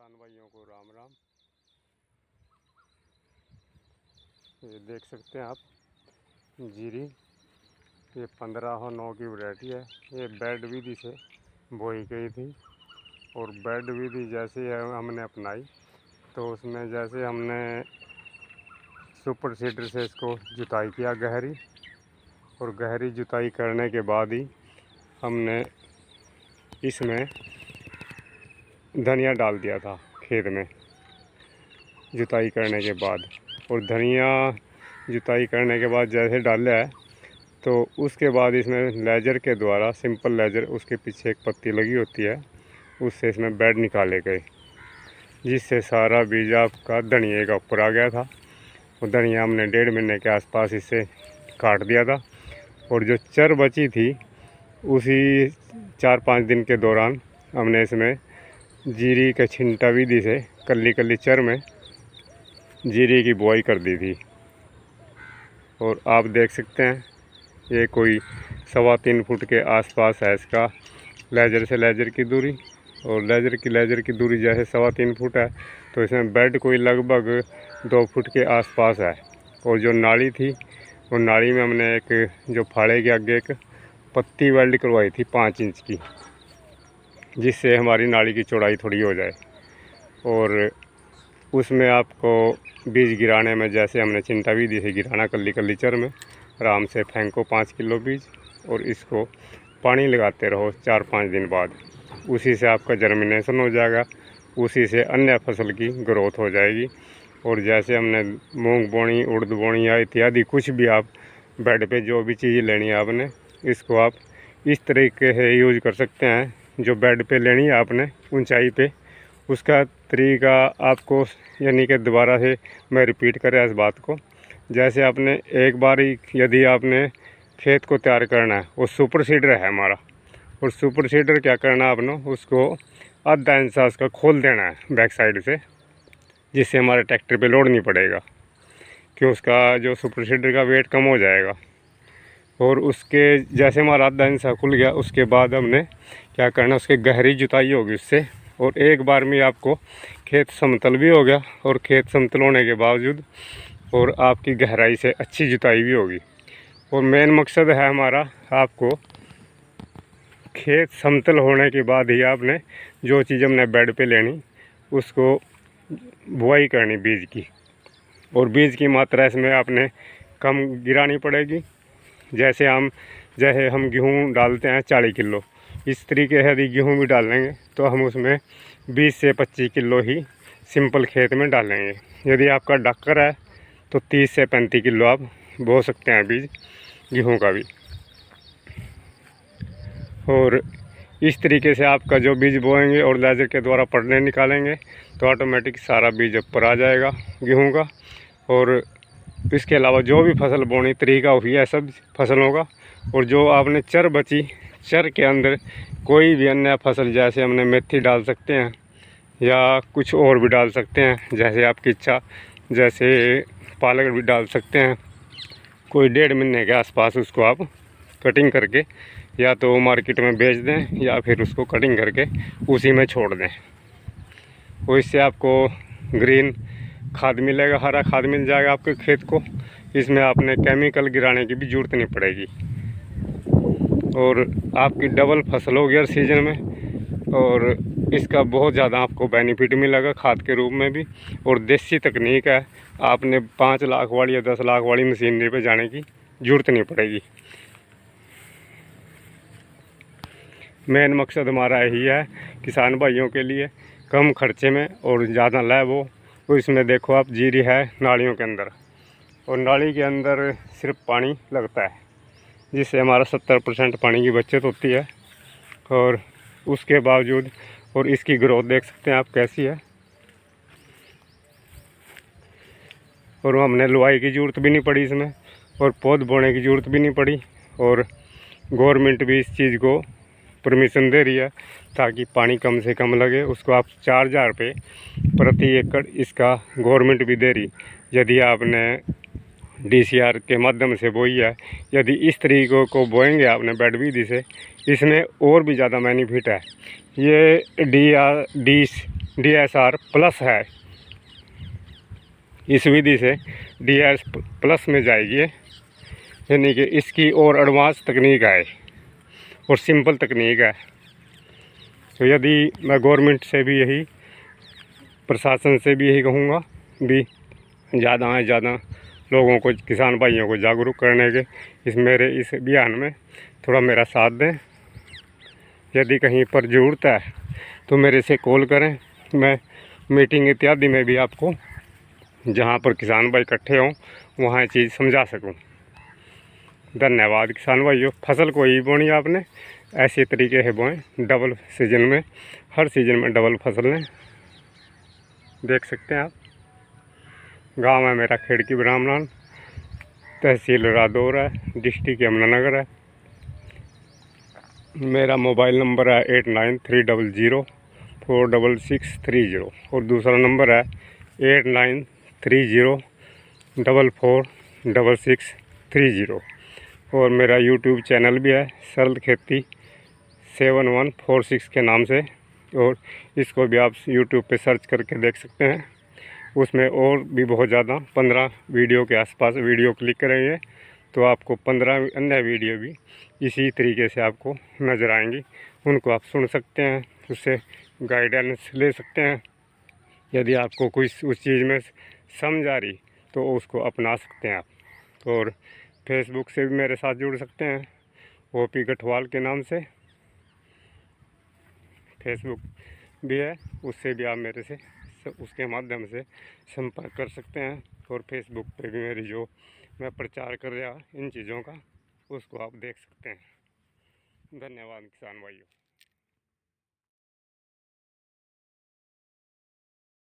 किसान भाइयों को राम राम। ये देख सकते हैं आप जीरी, ये 1509 की वैरायटी है। ये बेड विधि से बोई गई थी और बेड विधि जैसे हमने अपनाई तो उसमें जैसे हमने सुपर सीडर से इसको जुताई किया गहरी, और गहरी जुताई करने के बाद ही हमने इसमें धनिया डाल दिया था खेत में जुताई करने के बाद। और धनिया जुताई करने के बाद जैसे डाला है तो उसके बाद इसमें लेजर के द्वारा, सिंपल लेजर, उसके पीछे एक पत्ती लगी होती है, उससे इसमें बेड निकाले गए, जिससे सारा बीज आपका धनिया का ऊपर आ गया था। और धनिया हमने 1.5 महीने के आसपास इससे काट दिया था। और जो चर बची थी उसी 4-5 दिन के दौरान हमने इसमें जीरी के छिंटा विधि से कल्ली कल्ली चर में जीरी की बुआई कर दी थी। और आप देख सकते हैं ये कोई 3.25 फुट के आसपास है इसका लेजर से लेजर की दूरी। और लेजर की दूरी जैसे 3.25 फुट है तो इसमें बेड कोई लगभग 2 फुट के आसपास है। और जो नाली थी वो नाली में हमने एक जो फाड़े के आगे एक पत्ती वेल्ड करवाई थी 5 इंच की, जिससे हमारी नाली की चौड़ाई थोड़ी हो जाए। और उसमें आपको बीज गिराने में जैसे हमने चिंता विधि से गिराना कल्ली कल्ली चर में, आराम से फेंको 5 किलो बीज और इसको पानी लगाते रहो 4-5 दिन बाद। उसी से आपका जर्मिनेशन हो जाएगा, उसी से अन्य फसल की ग्रोथ हो जाएगी। और जैसे हमने मूंग बोनी, उड़द बोनी या इत्यादि कुछ भी आप बेड पे जो भी चीज़ लेनी है आपने, इसको आप इस तरीके से यूज कर सकते हैं। जो बेड पे लेनी है आपने ऊंचाई पे, उसका तरीका आपको, यानी कि दोबारा से मैं रिपीट करें इस बात को, जैसे आपने एक बार ही यदि आपने खेत को तैयार करना है, वो सुपर सीडर है हमारा, और सुपर सीडर क्या करना है आपने, उसको आधा इंच उसका खोल देना है बैक साइड से, जिससे हमारे ट्रैक्टर पे लोड नहीं पड़ेगा, कि उसका जो सुपर सीडर का वेट कम हो जाएगा। और उसके जैसे हमारा आधा इंच खुल गया, उसके बाद हमने क्या करना, उसकी गहरी जुताई होगी उससे। और एक बार में आपको खेत समतल भी हो गया, और खेत समतल होने के बावजूद और आपकी गहराई से अच्छी जुताई भी होगी। और मेन मकसद है हमारा, आपको खेत समतल होने के बाद ही आपने जो चीज़ हमने बेड पे लेनी उसको बुआई करनी बीज की। और बीज की मात्रा इसमें आपने कम गिरानी पड़ेगी। जैसे हम गेहूँ डालते हैं 40 किलो, इस तरीके से यदि गेहूँ भी डालेंगे तो हम उसमें 20 से 25 किलो ही सिंपल खेत में डालेंगे। यदि आपका डक्कर है तो 30 से 35 किलो आप बो सकते हैं बीज गेहूँ का भी। और इस तरीके से आपका जो बीज बोएंगे और लेजर के द्वारा पड़ने निकालेंगे तो ऑटोमेटिक सारा बीज ऊपर आ जाएगा गेहूँ का। और इसके अलावा जो भी फसल बोने तरीका हुई है सब फसलों का। और जो आपने चर बची, चर के अंदर कोई भी अन्य फसल, जैसे हमने मेथी डाल सकते हैं या कुछ और भी डाल सकते हैं, जैसे आपकी इच्छा, जैसे पालक भी डाल सकते हैं। कोई 1.5 महीने के आसपास उसको आप कटिंग करके या तो मार्केट में बेच दें या फिर उसको कटिंग करके उसी में छोड़ दें। और इससे आपको ग्रीन खाद मिलेगा, हरा खाद मिल जाएगा आपके खेत को। इसमें आपने केमिकल गिराने की भी ज़रूरत नहीं पड़ेगी और आपकी डबल फसल होगी हर सीज़न में। और इसका बहुत ज़्यादा आपको बेनिफिट मिलेगा खाद के रूप में भी। और देसी तकनीक है, आपने 5 लाख वाली या 10 लाख वाली मशीनरी पे जाने की ज़रूरत नहीं पड़ेगी। मेन मकसद हमारा यही है किसान भाइयों के लिए, कम खर्चे में और ज़्यादा लाभ हो। तो इसमें देखो आप जीरी है नालियों के अंदर, और नाली के अंदर सिर्फ पानी लगता है, जिससे हमारा 70% पानी की बचत होती है। और उसके बावजूद और इसकी ग्रोथ देख सकते हैं आप कैसी है। और हमने लुआई की ज़रूरत भी नहीं पड़ी इसमें, और पौध बोने की ज़रूरत भी नहीं पड़ी। और गवर्नमेंट भी इस चीज़ को परमिशन दे रही है ताकि पानी कम से कम लगे। उसको आप 4000 रुपये प्रति एकड़ इसका गवर्नमेंट भी दे रही, यदि आपने DCR के माध्यम से बोई है। यदि इस तरीक़ों को बोएंगे आपने बेड विधि से, इसमें और भी ज़्यादा बेनिफिट है। ये DSR प्लस है। इस विधि से DS प्लस में जाएगी, यानी कि इसकी और एडवांस तकनीक है और सिंपल तकनीक है। तो यदि मैं गवर्नमेंट से भी यही, प्रशासन से भी यही कहूँगा भी ज़्यादा से ज़्यादा लोगों को, किसान भाइयों को जागरूक करने के इस अभियान में थोड़ा मेरा साथ दें। यदि कहीं पर ज़रूरत है तो मेरे से कॉल करें, मैं मीटिंग इत्यादि में भी आपको जहाँ पर किसान भाई इकट्ठे हों वहाँ ये चीज़ समझा सकूं। धन्यवाद किसान भाइयों। फसल कोई बोनी आपने ऐसे तरीके से बोएं, डबल सीजन में, हर सीजन में डबल फसल लें। देख सकते हैं आप, गांव है मेरा खेड़की ब्राह्मण, तहसील रादौर है, डिस्ट्रिक्ट यमुनानगर है। मेरा मोबाइल नंबर है 8930046630 और दूसरा नंबर है 8930446630 और मेरा यूट्यूब चैनल भी है सरल खेती 7146 के नाम से, और इसको भी आप यूट्यूब पे सर्च करके देख सकते हैं। उसमें और भी बहुत ज़्यादा 15 वीडियो के आसपास वीडियो क्लिक करेंगे तो आपको 15 अन्य वीडियो भी इसी तरीके से आपको नज़र आएंगी। उनको आप सुन सकते हैं, उससे गाइडेंस ले सकते हैं। यदि आपको कोई उस चीज़ में समझ आ रही तो उसको अपना सकते हैं आप। और फेसबुक से भी मेरे साथ जुड़ सकते हैं, OP गठवाल के नाम से फेसबुक भी है, उससे भी आप मेरे से उसके माध्यम से संपर्क कर सकते हैं। और फेसबुक पे भी मेरी जो मैं प्रचार कर रहा इन चीज़ों का, उसको आप देख सकते हैं। धन्यवाद किसान भाइयों।